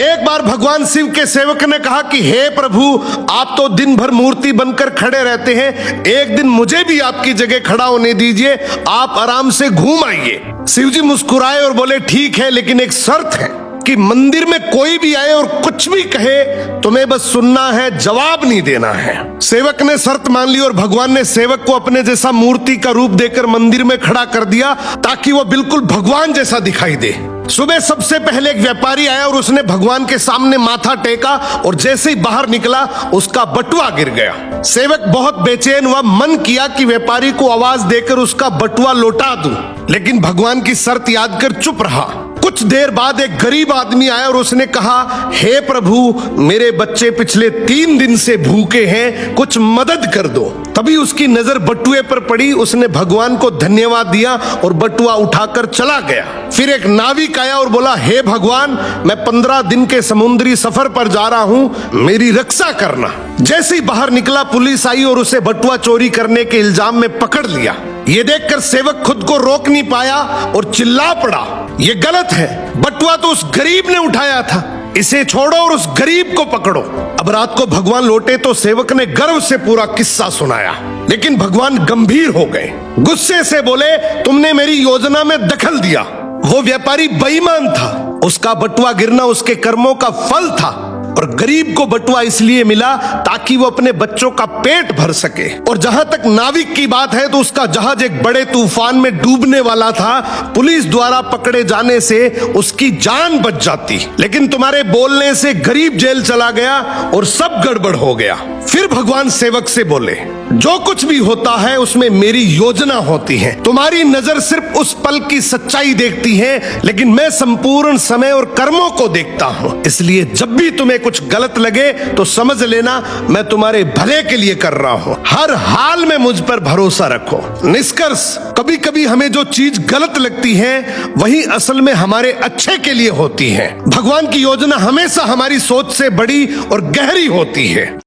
एक बार भगवान शिव के सेवक ने कहा कि हे प्रभु, आप तो दिन भर मूर्ति बनकर खड़े रहते हैं, एक दिन मुझे भी आपकी जगह खड़ा होने दीजिए, आप आराम से घूम आइए। शिव जी मुस्कुराए और बोले ठीक है, लेकिन एक शर्त है कि मंदिर में कोई भी आए और कुछ भी कहे, तुम्हें बस सुनना है, जवाब नहीं देना है। सेवक ने शर्त मान ली और भगवान ने सेवक को अपने जैसा मूर्ति का रूप देकर मंदिर में खड़ा कर दिया ताकि वो बिल्कुल भगवान जैसा दिखाई दे। सुबह सबसे पहले एक व्यापारी आया और उसने भगवान के सामने माथा टेका और जैसे ही बाहर निकला उसका बटुआ गिर गया। सेवक बहुत बेचैन हुआ, मन किया कि व्यापारी को आवाज देकर उसका बटुआ लौटा दूं, लेकिन भगवान की शर्त याद कर चुप रहा। कुछ देर बाद एक गरीब आदमी आया और उसने कहा, हे प्रभु, मेरे बच्चे पिछले 3 दिन से भूखे हैं, कुछ मदद कर दो। तभी उसकी नजर बटुए पर पड़ी, उसने भगवान को धन्यवाद दिया और बटुआ उठाकर चला गया। फिर एक नाविक आया और बोला, हे भगवान, मैं 15 दिन के समुद्री सफर पर जा रहा हूं, मेरी रक्षा करना। जैसे ही बाहर निकला पुलिस आई और उसे बटुआ चोरी करने के इल्जाम में पकड़ लिया। ये देखकर सेवक खुद को रोक नहीं पाया और चिल्ला पड़ा, ये गलत है, बटुआ तो उस गरीब ने उठाया था, इसे छोड़ो और उस गरीब को पकड़ो। अब रात को भगवान लौटे तो सेवक ने गर्व से पूरा किस्सा सुनाया, लेकिन भगवान गंभीर हो गए, गुस्से से बोले, तुमने मेरी योजना में दखल दिया। वो व्यापारी बेईमान था, उसका बटुआ गिरना उसके कर्मों का फल था और गरीब को बटुआ इसलिए मिला ताकि वो अपने बच्चों का पेट भर सके। और जहां तक नाविक की बात है तो उसका जहाज एक बड़े तूफान में डूबने वाला था, पुलिस द्वारा पकड़े जाने से उसकी जान बच जाती, लेकिन तुम्हारे बोलने से गरीब जेल चला गया और सब गड़बड़ हो गया। फिर भगवान सेवक से बोले, जो कुछ भी होता है उसमें मेरी योजना होती है, तुम्हारी नजर सिर्फ उस पल की सच्चाई देखती है, लेकिन मैं संपूर्ण समय और कर्मों को देखता हूं, इसलिए जब भी तुम्हें कुछ गलत लगे तो समझ लेना मैं तुम्हारे भले के लिए कर रहा हूं, हर हाल में मुझ पर भरोसा रखो। निष्कर्ष, कभी कभी हमें जो चीज गलत लगती है वही असल में हमारे अच्छे के लिए होती है। भगवान की योजना हमेशा हमारी सोच से बड़ी और गहरी होती है।